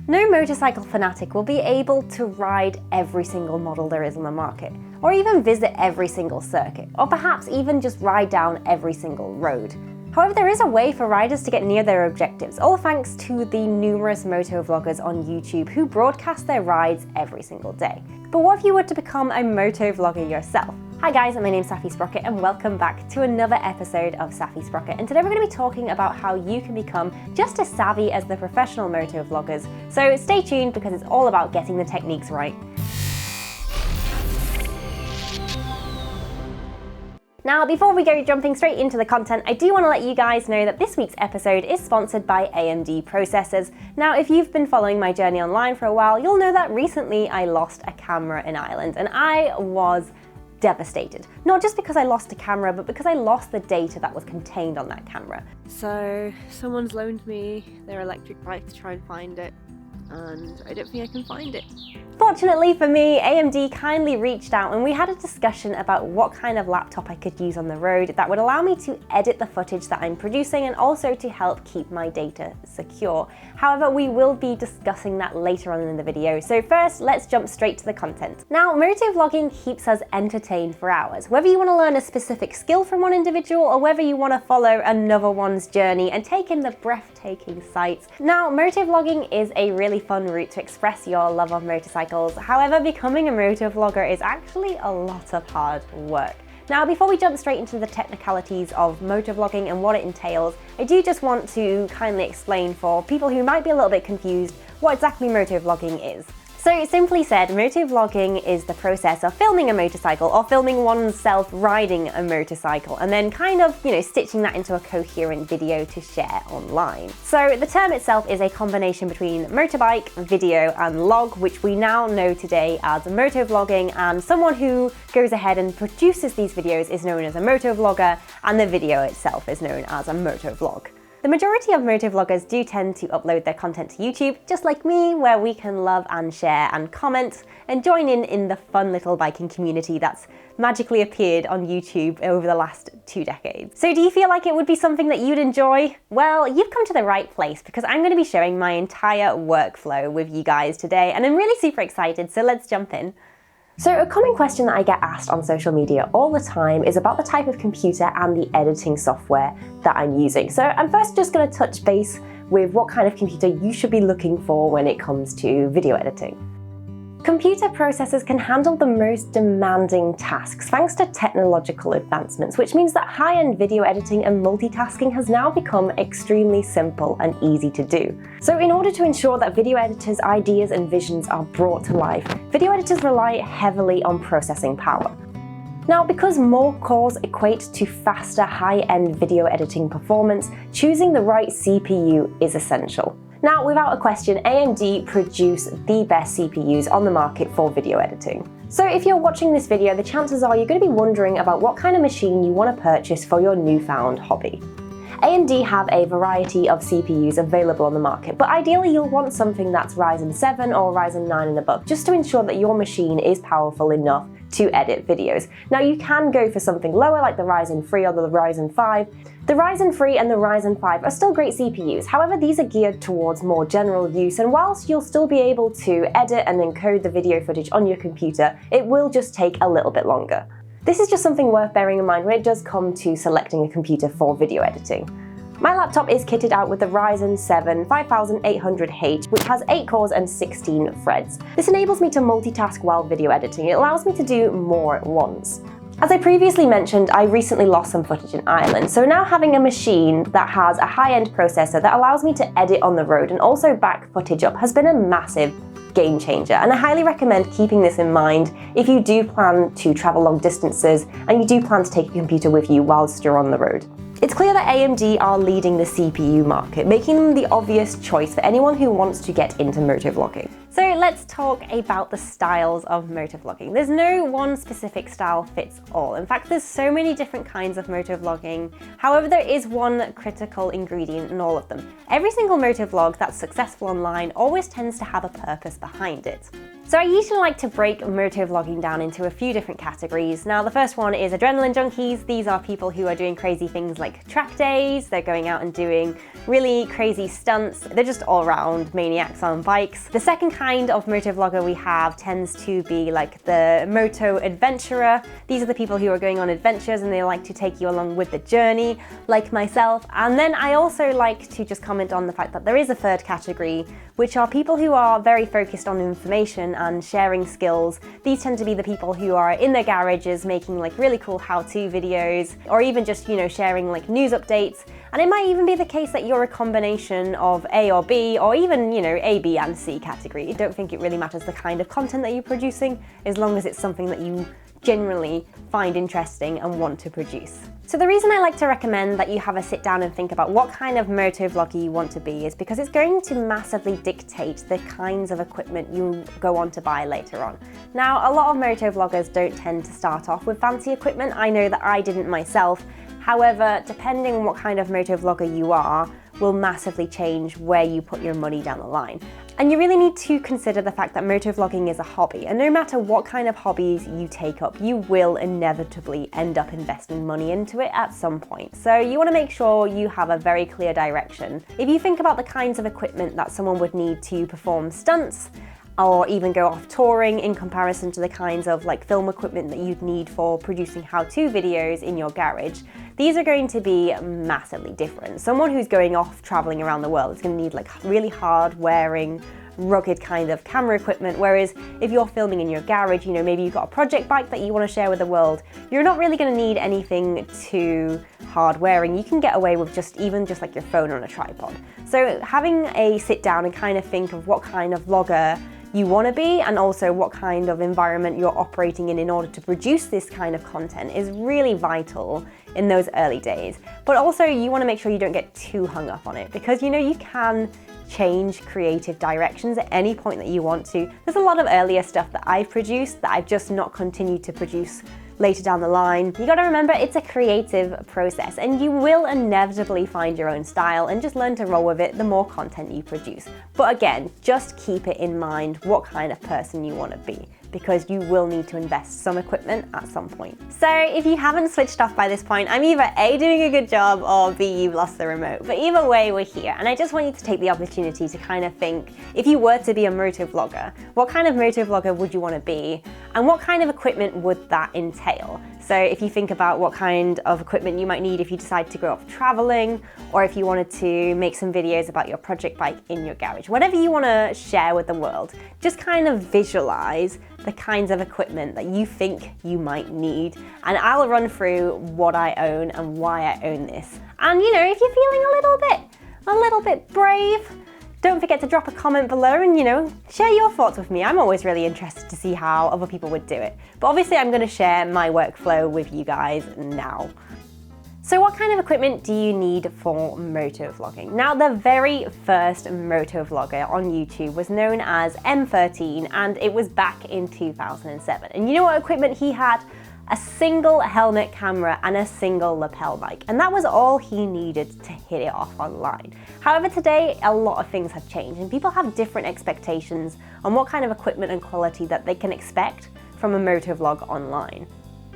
No motorcycle fanatic will be able to ride every single model there is on the market, or even visit every single circuit, or perhaps even just ride down every single road. However, there is a way for riders to get near their objectives, all thanks to the numerous motovloggers on YouTube who broadcast their rides every single day. But what if you were to become a motovlogger yourself? Hi guys, my name's Safi Sprocket and welcome back to another episode of Safi Sprocket. And today we're going to be talking about how you can become just as savvy as the professional motovloggers. So stay tuned because it's all about getting the techniques right. Now, before we go jumping straight into the content, I do want to let you guys know that this week's episode is sponsored by AMD processors. Now, if you've been following my journey online for a while, you'll know that recently I lost a camera in Ireland and I was devastated. Not just because I lost a camera, but because I lost the data that was contained on that camera. So someone's loaned me their electric bike to try and find it, and I don't think I can find it. Fortunately for me, AMD kindly reached out and we had a discussion about what kind of laptop I could use on the road that would allow me to edit the footage that I'm producing and also to help keep my data secure. However, we will be discussing that later on in the video. So first, let's jump straight to the content. Now, motovlogging keeps us entertained for hours. Whether you want to learn a specific skill from one individual or whether you want to follow another one's journey and take in the breathtaking sights. Now, motovlogging is a really fun route to express your love of motorcycles. However, becoming a motovlogger is actually a lot of hard work. Now, before we jump straight into the technicalities of motovlogging and what it entails, I do just want to kindly explain for people who might be a little bit confused what exactly motovlogging is. So simply said, motovlogging is the process of filming a motorcycle or filming oneself riding a motorcycle and then kind of, stitching that into a coherent video to share online. So the term itself is a combination between motorbike, video and log, which we now know today as motovlogging, and someone who goes ahead and produces these videos is known as a motovlogger and the video itself is known as a motovlog. The majority of motovloggers do tend to upload their content to YouTube, just like me, where we can love and share and comment and join in the fun little biking community that's magically appeared on YouTube over the last 2 decades. So do you feel like it would be something that you'd enjoy? Well, you've come to the right place because I'm going to be sharing my entire workflow with you guys today and I'm really super excited, so let's jump in. So a common question that I get asked on social media all the time is about the type of computer and the editing software that I'm using. So I'm first just going to touch base with what kind of computer you should be looking for when it comes to video editing. Computer processors can handle the most demanding tasks thanks to technological advancements, which means that high-end video editing and multitasking has now become extremely simple and easy to do. So in order to ensure that video editors' ideas and visions are brought to life, video editors rely heavily on processing power. Now, because more cores equate to faster high-end video editing performance, choosing the right CPU is essential. Now, without a question, AMD produce the best CPUs on the market for video editing. So if you're watching this video, the chances are you're going to be wondering about what kind of machine you want to purchase for your newfound hobby. AMD have a variety of CPUs available on the market, but ideally you'll want something that's Ryzen 7 or Ryzen 9 and above, just to ensure that your machine is powerful enough to edit videos. Now, you can go for something lower like the Ryzen 3 or the Ryzen 5. The Ryzen 3 and the Ryzen 5 are still great CPUs, however these are geared towards more general use, and whilst you'll still be able to edit and encode the video footage on your computer, it will just take a little bit longer. This is just something worth bearing in mind when it does come to selecting a computer for video editing. My laptop is kitted out with the Ryzen 7 5800H, which has 8 cores and 16 threads. This enables me to multitask while video editing. It allows me to do more at once. As I previously mentioned, I recently lost some footage in Ireland, so now having a machine that has a high-end processor that allows me to edit on the road and also back footage up has been a massive game changer, and I highly recommend keeping this in mind if you do plan to travel long distances and you do plan to take a computer with you whilst you're on the road. It's clear that AMD are leading the CPU market, making them the obvious choice for anyone who wants to get into motovlogging. So let's talk about the styles of motovlogging. There's no one specific style fits all. In fact, there's so many different kinds of motovlogging. However, there is one critical ingredient in all of them. Every single motovlog that's successful online always tends to have a purpose behind it. So I usually like to break motovlogging down into a few different categories. Now the first one is adrenaline junkies. These are people who are doing crazy things like track days, they're going out and doing really crazy stunts, they're just all-round maniacs on bikes. The second kind of motovlogger we have tends to be like the moto adventurer. These are the people who are going on adventures and they like to take you along with the journey, like myself. And then I also like to just comment on the fact that there is a third category, which are people who are very focused on information and sharing skills. These tend to be the people who are in their garages making like really cool how-to videos, or even just, you know, sharing like news updates. And it might even be the case that you're a combination of A or B, or even, you know, A, B and C category. I don't think it really matters the kind of content that you're producing, as long as it's something that you generally find interesting and want to produce. So the reason I like to recommend that you have a sit down and think about what kind of motovlogger you want to be is because it's going to massively dictate the kinds of equipment you go on to buy later on. Now, a lot of motovloggers don't tend to start off with fancy equipment. I know that I didn't myself. However, depending on what kind of motovlogger you are, will massively change where you put your money down the line. And you really need to consider the fact that motovlogging is a hobby, and no matter what kind of hobbies you take up, you will inevitably end up investing money into it at some point. So you want to make sure you have a very clear direction. If you think about the kinds of equipment that someone would need to perform stunts, or even go off touring in comparison to the kinds of like film equipment that you'd need for producing how-to videos in your garage, these are going to be massively different. Someone who's going off traveling around the world is going to need like really hard wearing, rugged kind of camera equipment, whereas if you're filming in your garage, you know, maybe you've got a project bike that you want to share with the world, you're not really going to need anything too hard wearing. You can get away with just like your phone on a tripod. So having a sit down and kind of think of what kind of vlogger you want to be, and also what kind of environment you're operating in order to produce this kind of content is really vital in those early days. But also you want to make sure you don't get too hung up on it, because you know you can change creative directions at any point that you want to. There's a lot of earlier stuff that I've produced that I've just not continued to produce later down the line. You got to remember it's a creative process, and you will inevitably find your own style and just learn to roll with it the more content you produce. But again, just keep it in mind what kind of person you want to be, because you will need to invest some equipment at some point. So if you haven't switched off by this point, I'm either A, doing a good job, or B, you've lost the remote. But either way, we're here. And I just want you to take the opportunity to kind of think, if you were to be a motovlogger, what kind of motovlogger would you want to be? And what kind of equipment would that entail? So if you think about what kind of equipment you might need if you decide to go off traveling, or if you wanted to make some videos about your project bike in your garage, whatever you want to share with the world, just kind of visualize the kinds of equipment that you think you might need. And I'll run through what I own and why I own this. And you know, if you're feeling a little bit brave, don't forget to drop a comment below and, you know, share your thoughts with me. I'm always really interested to see how other people would do it. But obviously I'm going to share my workflow with you guys now. So what kind of equipment do you need for motovlogging? Now, the very first motovlogger on YouTube was known as M13, and it was back in 2007. And you know what equipment he had? A single helmet camera and a single lapel mic, and that was all he needed to hit it off online. However, today a lot of things have changed, and people have different expectations on what kind of equipment and quality that they can expect from a motovlog online.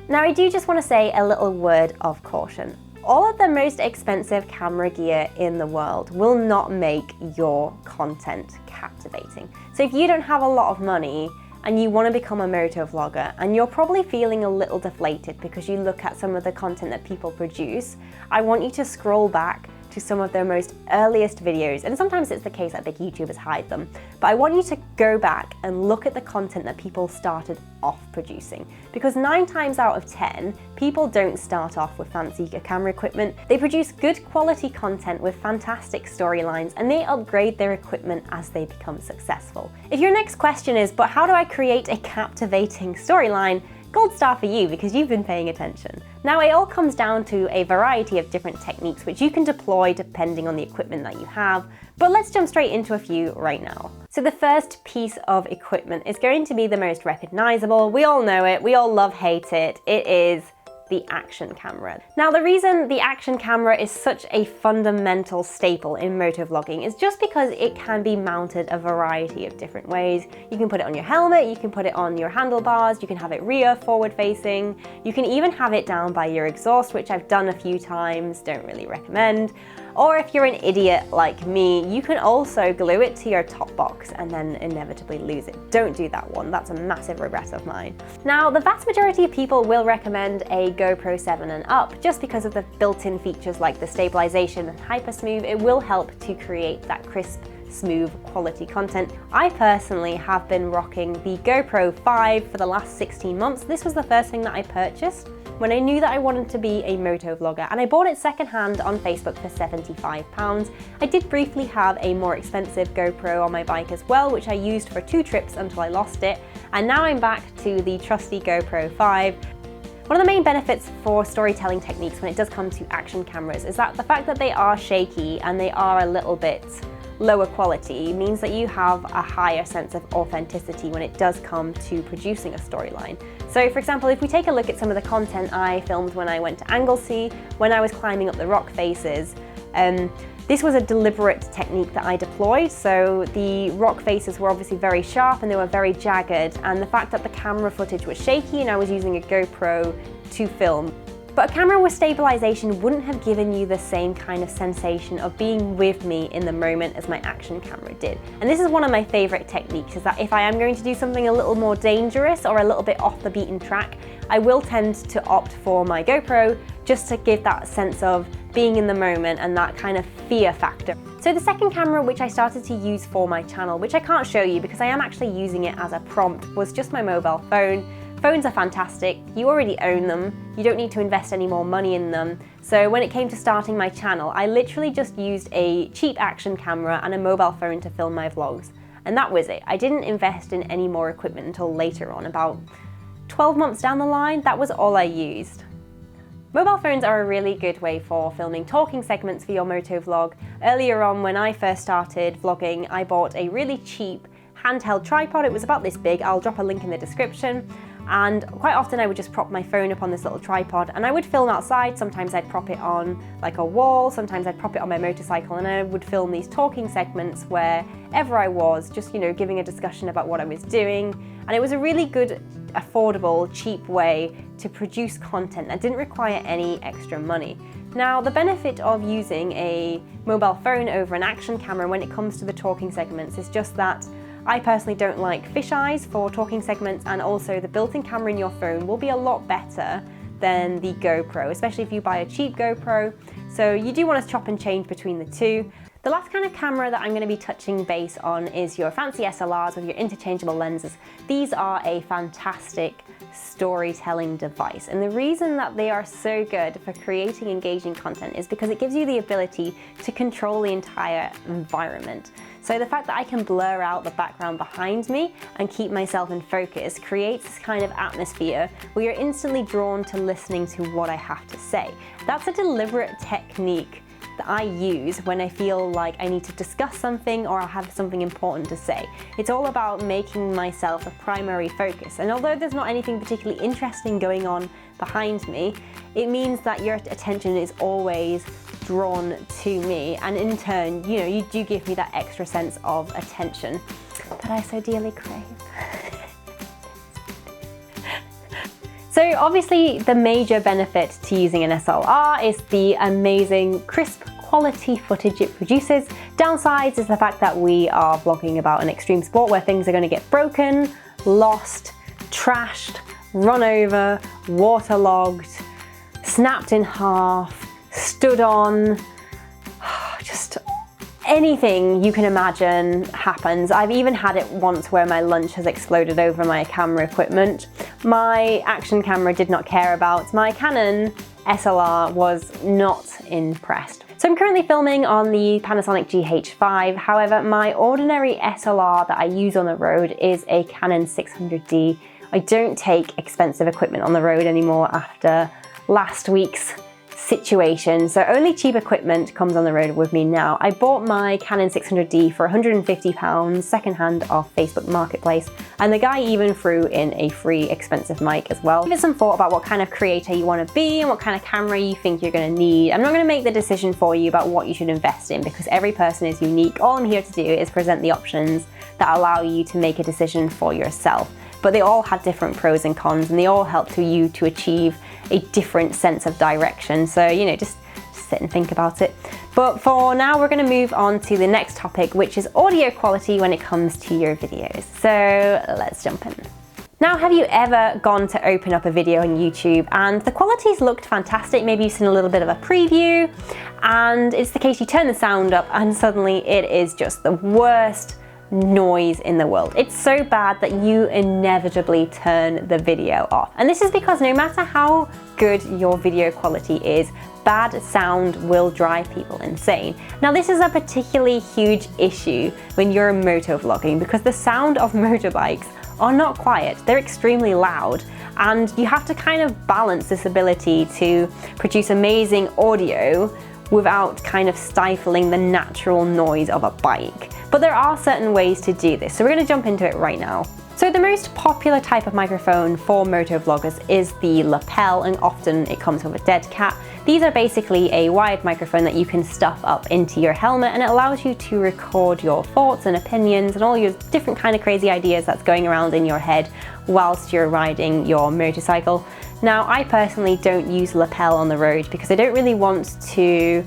Now, I do just want to say a little word of caution. All of the most expensive camera gear in the world will not make your content captivating. So if you don't have a lot of money and you want to become a motovlogger, and you're probably feeling a little deflated because you look at some of the content that people produce, I want you to scroll back to some of their most earliest videos, and sometimes it's the case that big YouTubers hide them, but I want you to go back and look at the content that people started off producing, because 9 times out of 10, people don't start off with fancy camera equipment. They produce good quality content with fantastic storylines, and they upgrade their equipment as they become successful. If your next question is, but how do I create a captivating storyline? Gold star for you, because you've been paying attention. Now, it all comes down to a variety of different techniques which you can deploy depending on the equipment that you have, but let's jump straight into a few right now. So the first piece of equipment is going to be the most recognizable. We all know it, we all love, hate it. It is the action camera. Now, the reason the action camera is such a fundamental staple in motovlogging is just because it can be mounted a variety of different ways. You can put it on your helmet, you can put it on your handlebars, you can have it rear, forward facing, you can even have it down by your exhaust, which I've done a few times, don't really recommend. Or if you're an idiot like me, you can also glue it to your top box and then inevitably lose it. Don't do that one, that's a massive regret of mine. Now, the vast majority of people will recommend a GoPro 7 and up just because of the built-in features like the stabilization and hypersmooth. It will help to create that crisp, smooth quality content. I personally have been rocking the GoPro 5 for the last 16 months. This was the first thing that I purchased when I knew that I wanted to be a motovlogger, and I bought it secondhand on Facebook for £75. I did briefly have a more expensive GoPro on my bike as well, which I used for 2 trips until I lost it, and now I'm back to the trusty GoPro 5. One of the main benefits for storytelling techniques when it does come to action cameras is that the fact that they are shaky and they are a little bit lower quality means that you have a higher sense of authenticity when it does come to producing a storyline. So for example, if we take a look at some of the content I filmed when I went to Anglesey, when I was climbing up the rock faces, this was a deliberate technique that I deployed. So the rock faces were obviously very sharp and they were very jagged, and the fact that the camera footage was shaky and I was using a GoPro to film. But a camera with stabilization wouldn't have given you the same kind of sensation of being with me in the moment as my action camera did. And this is one of my favorite techniques, is that if I am going to do something a little more dangerous or a little bit off the beaten track, I will tend to opt for my GoPro just to give that sense of being in the moment and that kind of fear factor. So the second camera which I started to use for my channel, which I can't show you because I am actually using it as a prompt, was just my mobile phone. Phones are fantastic, you already own them, you don't need to invest any more money in them. So when it came to starting my channel, I literally just used a cheap action camera and a mobile phone to film my vlogs. And that was it. I didn't invest in any more equipment until later on, about 12 months down the line, that was all I used. Mobile phones are a really good way for filming talking segments for your motovlog. Earlier on, when I first started vlogging, I bought a really cheap handheld tripod. It was about this big, I'll drop a link in the description. And quite often I would just prop my phone up on this little tripod and I would film outside. Sometimes I'd prop it on like a wall, sometimes I'd prop it on my motorcycle, and I would film these talking segments wherever I was, just, you know, giving a discussion about what I was doing. And it was a really good, affordable, cheap way to produce content that didn't require any extra money. Now, the benefit of using a mobile phone over an action camera when it comes to the talking segments is just that I personally don't like fisheyes for talking segments, and also the built-in camera in your phone will be a lot better than the GoPro, especially if you buy a cheap GoPro. So you do want to chop and change between the two. The last kind of camera that I'm going to be touching base on is your fancy SLRs with your interchangeable lenses. These are a fantastic storytelling device, and the reason that they are so good for creating engaging content is because it gives you the ability to control the entire environment. So the fact that I can blur out the background behind me and keep myself in focus creates this kind of atmosphere where you're instantly drawn to listening to what I have to say. That's a deliberate technique that I use when I feel like I need to discuss something or I have something important to say. It's all about making myself a primary focus, and although there's not anything particularly interesting going on behind me, it means that your attention is always drawn to me, and in turn, you know, you do give me that extra sense of attention that I so dearly crave. So obviously the major benefit to using an SLR is the amazing crisp quality footage it produces. Downsides is the fact that we are vlogging about an extreme sport where things are going to get broken, lost, trashed, run over, waterlogged, snapped in half, stood on, just anything you can imagine happens. I've even had it once where my lunch has exploded over my camera equipment. My action camera did not care about. My Canon SLR was not impressed. So I'm currently filming on the Panasonic GH5. However, my ordinary SLR that I use on the road is a Canon 600D. I don't take expensive equipment on the road anymore after last week's situation. So only cheap equipment comes on the road with me now. I bought my Canon 600D for £150 secondhand off Facebook Marketplace, and the guy even threw in a free expensive mic as well. Give it some thought about what kind of creator you want to be and what kind of camera you think you're going to need. I'm not going to make the decision for you about what you should invest in because every person is unique. All I'm here to do is present the options that allow you to make a decision for yourself. But they all have different pros and cons, and they all help you to achieve a different sense of direction. So, you know, just sit and think about it. But for now, we're going to move on to the next topic, which is audio quality when it comes to your videos. So let's jump in. Now, have you ever gone to open up a video on YouTube and the quality's looked fantastic? Maybe you've seen a little bit of a preview, and it's the case you turn the sound up and suddenly it is just the worst noise in the world. It's so bad that you inevitably turn the video off. And this is because no matter how good your video quality is, bad sound will drive people insane. Now, this is a particularly huge issue when you're motovlogging because the sound of motorbikes are not quiet, they're extremely loud, and you have to kind of balance this ability to produce amazing audio without kind of stifling the natural noise of a bike. But there are certain ways to do this, so we're going to jump into it right now. So the most popular type of microphone for motovloggers is the Lapel, and often it comes with a dead cat. These are basically a wired microphone that you can stuff up into your helmet, and it allows you to record your thoughts and opinions and all your different kind of crazy ideas that's going around in your head whilst you're riding your motorcycle. Now, I personally don't use Lapel on the road because I don't really want to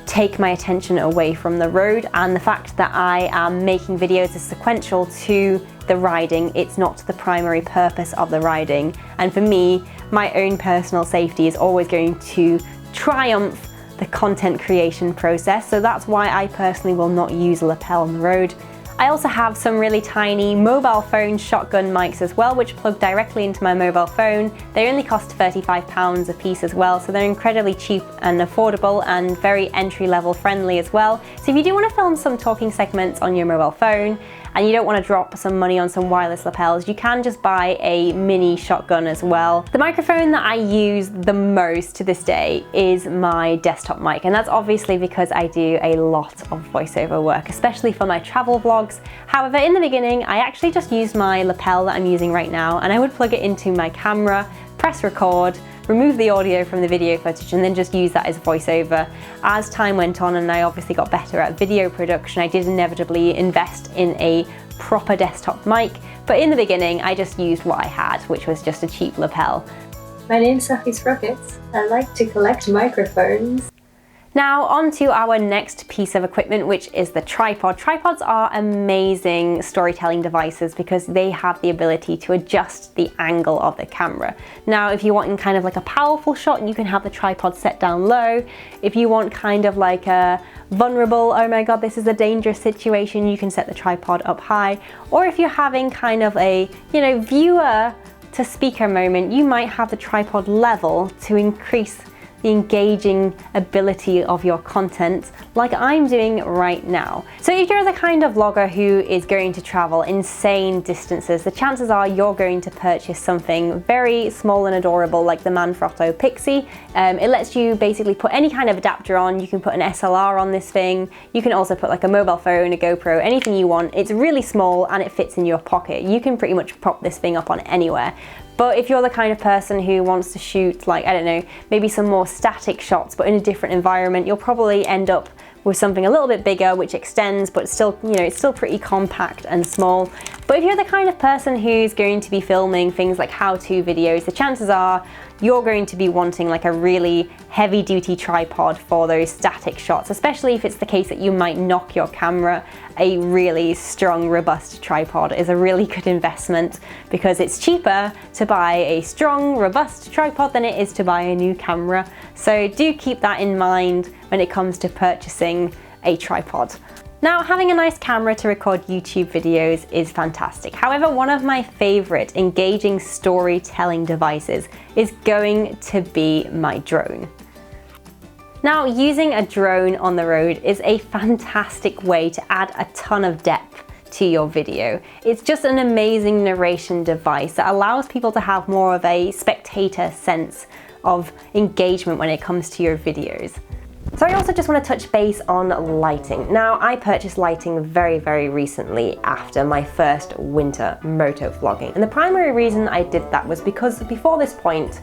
take my attention away from the road, and the fact that I am making videos is sequential to the riding. It's not the primary purpose of the riding, and for me, my own personal safety is always going to triumph the content creation process, so that's why I personally will not use a Lapel on the road. I also have some really tiny mobile phone shotgun mics as well, which plug directly into my mobile phone. They only cost £35 a piece as well, so they're incredibly cheap and affordable and very entry-level friendly as well. So if you do want to film some talking segments on your mobile phone and you don't want to drop some money on some wireless lapels, you can just buy a mini shotgun as well. The microphone that I use the most to this day is my desktop mic, and that's obviously because I do a lot of voiceover work, especially for my travel vlogs. However, in the beginning, I actually just used my lapel that I'm using right now, and I would plug it into my camera, press record, remove the audio from the video footage, and then just use that as voiceover. As time went on and I obviously got better at video production, I did inevitably invest in a proper desktop mic, but in the beginning I just used what I had, which was just a cheap lapel. My name's Sophie Sprockets. I like to collect microphones. Now on to our next piece of equipment, which is the tripod. Tripods are amazing storytelling devices because they have the ability to adjust the angle of the camera. Now, if you want in kind of like a powerful shot, you can have the tripod set down low. If you want kind of like a vulnerable, oh my god, this is a dangerous situation, you can set the tripod up high. Or if you're having kind of a, you know, viewer to speaker moment, you might have the tripod level to increase the engaging ability of your content, like I'm doing right now. So if you're the kind of vlogger who is going to travel insane distances, the chances are you're going to purchase something very small and adorable like the Manfrotto Pixie. It lets you basically put any kind of adapter on. You can put an SLR on this thing. You can also put like a mobile phone, a GoPro, anything you want. It's really small and it fits in your pocket. You can pretty much prop this thing up on anywhere. But if you're the kind of person who wants to shoot, like, I don't know, maybe some more static shots, but in a different environment, you'll probably end up with something a little bit bigger, which extends, but still, you know, it's still pretty compact and small. But if you're the kind of person who's going to be filming things like how-to videos, the chances are you're going to be wanting like a really heavy-duty tripod for those static shots, especially if it's the case that you might knock your camera. A really strong, robust tripod is a really good investment because it's cheaper to buy a strong, robust tripod than it is to buy a new camera. So do keep that in mind when it comes to purchasing a tripod. Now, having a nice camera to record YouTube videos is fantastic. However, one of my favorite engaging storytelling devices is going to be my drone. Now, using a drone on the road is a fantastic way to add a ton of depth to your video. It's just an amazing narration device that allows people to have more of a spectator sense of engagement when it comes to your videos. So I also just want to touch base on lighting. Now, I purchased lighting very, very recently after my first winter motovlogging. And the primary reason I did that was because before this point,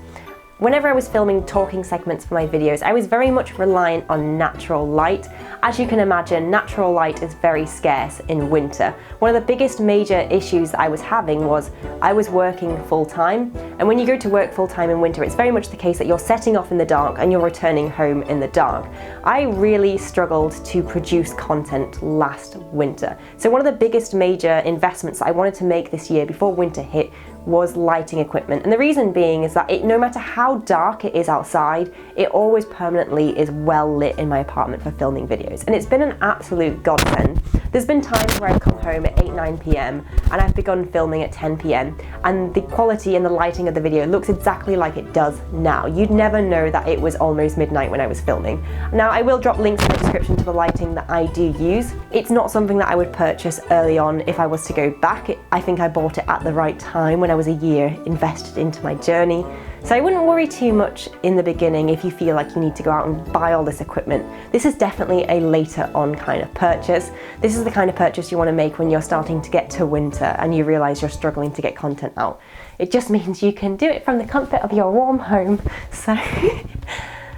whenever I was filming talking segments for my videos, I was very much reliant on natural light. As you can imagine, natural light is very scarce in winter. One of the biggest major issues that I was having was I was working full-time, and when you go to work full-time in winter, it's very much the case that you're setting off in the dark and you're returning home in the dark. I really struggled to produce content last winter. So one of the biggest major investments that I wanted to make this year before winter hit was lighting equipment. And the reason being is that no matter how dark it is outside, it always permanently is well lit in my apartment for filming videos. And it's been an absolute godsend. There's been times where I've come home at 8-9 p.m. and I've begun filming at 10 p.m. and the quality and the lighting of the video looks exactly like it does now. You'd never know that it was almost midnight when I was filming. Now, I will drop links in the description to the lighting that I do use. It's not something that I would purchase early on if I was to go back. I think I bought it at the right time when I was a year invested into my journey. So I wouldn't worry too much in the beginning if you feel like you need to go out and buy all this equipment. This is definitely a later on kind of purchase. This is the kind of purchase you want to make when you're starting to get to winter and you realize you're struggling to get content out. It just means you can do it from the comfort of your warm home. So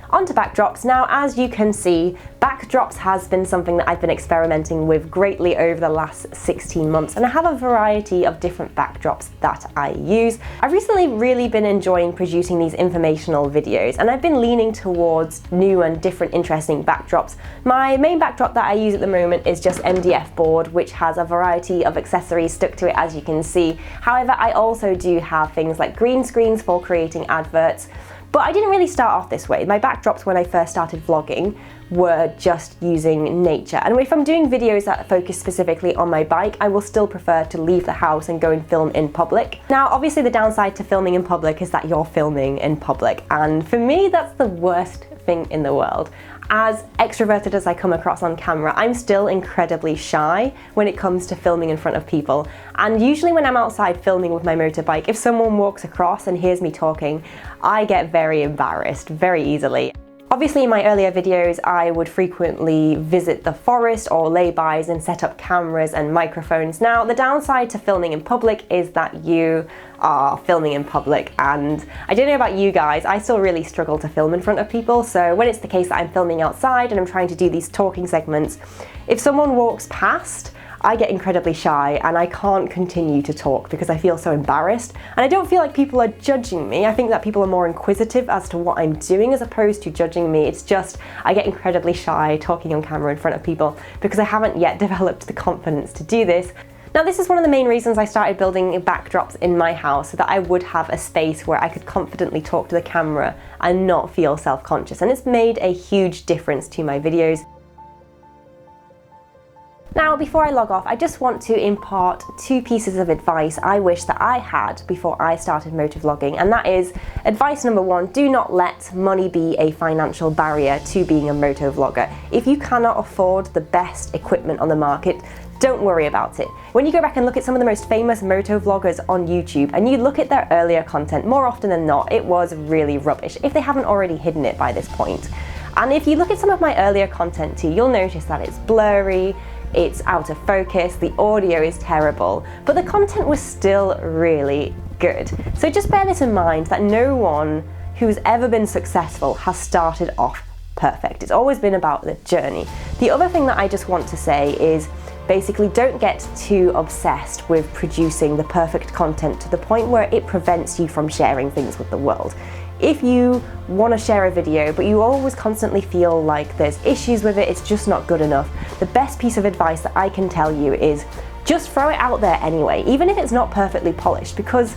onto backdrops. Now, as you can see, backdrops has been something that I've been experimenting with greatly over the last 16 months, and I have a variety of different backdrops that I use. I've recently really been enjoying producing these informational videos, and I've been leaning towards new and different interesting backdrops. My main backdrop that I use at the moment is just MDF board, which has a variety of accessories stuck to it, as you can see. However, I also do have things like green screens for creating adverts. But I didn't really start off this way. My backdrops when I first started vlogging were just using nature. And if I'm doing videos that focus specifically on my bike, I will still prefer to leave the house and go and film in public. Now, obviously the downside to filming in public is that you're filming in public. And for me, that's the worst thing in the world. As extroverted as I come across on camera, I'm still incredibly shy when it comes to filming in front of people. And usually when I'm outside filming with my motorbike, if someone walks across and hears me talking, I get very embarrassed very easily. Obviously in my earlier videos, I would frequently visit the forest or laybys and set up cameras and microphones. Now, the downside to filming in public is that you are filming in public, and I don't know about you guys, I still really struggle to film in front of people. So when it's the case that I'm filming outside and I'm trying to do these talking segments, if someone walks past, I get incredibly shy and I can't continue to talk because I feel so embarrassed. And I don't feel like people are judging me. I think that people are more inquisitive as to what I'm doing as opposed to judging me. It's just, I get incredibly shy talking on camera in front of people because I haven't yet developed the confidence to do this. Now, this is one of the main reasons I started building backdrops in my house, so that I would have a space where I could confidently talk to the camera and not feel self-conscious. And it's made a huge difference to my videos. Now, before I log off, I just want to impart 2 pieces of advice I wish that I had before I started motovlogging, and that is advice number 1, do not let money be a financial barrier to being a motovlogger. If you cannot afford the best equipment on the market, don't worry about it. When you go back and look at some of the most famous motovloggers on YouTube and you look at their earlier content, more often than not, it was really rubbish, if they haven't already hidden it by this point. And if you look at some of my earlier content too, you'll notice that it's blurry, it's out of focus, the audio is terrible, but the content was still really good. So just bear this in mind, that no one who's ever been successful has started off perfect. It's always been about the journey. The other thing that I just want to say is basically don't get too obsessed with producing the perfect content to the point where it prevents you from sharing things with the world. If you want to share a video, but you always constantly feel like there's issues with it, it's just not good enough, the best piece of advice that I can tell you is just throw it out there anyway, even if it's not perfectly polished, because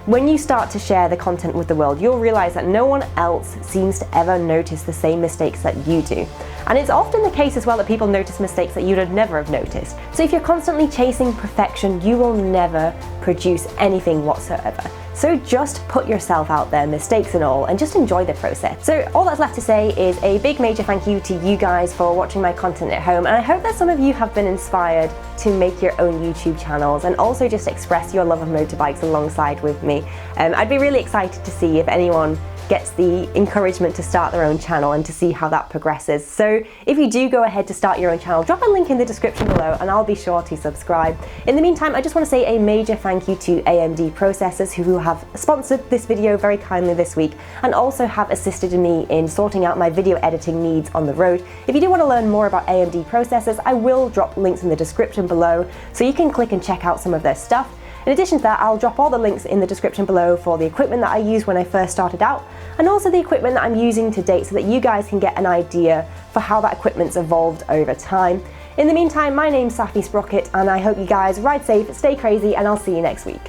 when you start to share the content with the world, you'll realize that no one else seems to ever notice the same mistakes that you do. And it's often the case as well that people notice mistakes that you'd have never have noticed. So if you're constantly chasing perfection, you will never produce anything whatsoever. So just put yourself out there, mistakes and all, and just enjoy the process. So all that's left to say is a big major thank you to you guys for watching my content at home, and I hope that some of you have been inspired to make your own YouTube channels and also just express your love of motorbikes alongside with me. I'd be really excited to see if anyone gets the encouragement to start their own channel and to see how that progresses. So if you do go ahead to start your own channel, drop a link in the description below and I'll be sure to subscribe. In the meantime, I just want to say a major thank you to AMD Processors, who have sponsored this video very kindly this week and also have assisted me in sorting out my video editing needs on the road. If you do want to learn more about AMD Processors, I will drop links in the description below so you can click and check out some of their stuff. In addition to that, I'll drop all the links in the description below for the equipment that I used when I first started out, and also the equipment that I'm using to date so that you guys can get an idea for how that equipment's evolved over time. In the meantime, my name's Safi Sprocket, and I hope you guys ride safe, stay crazy, and I'll see you next week.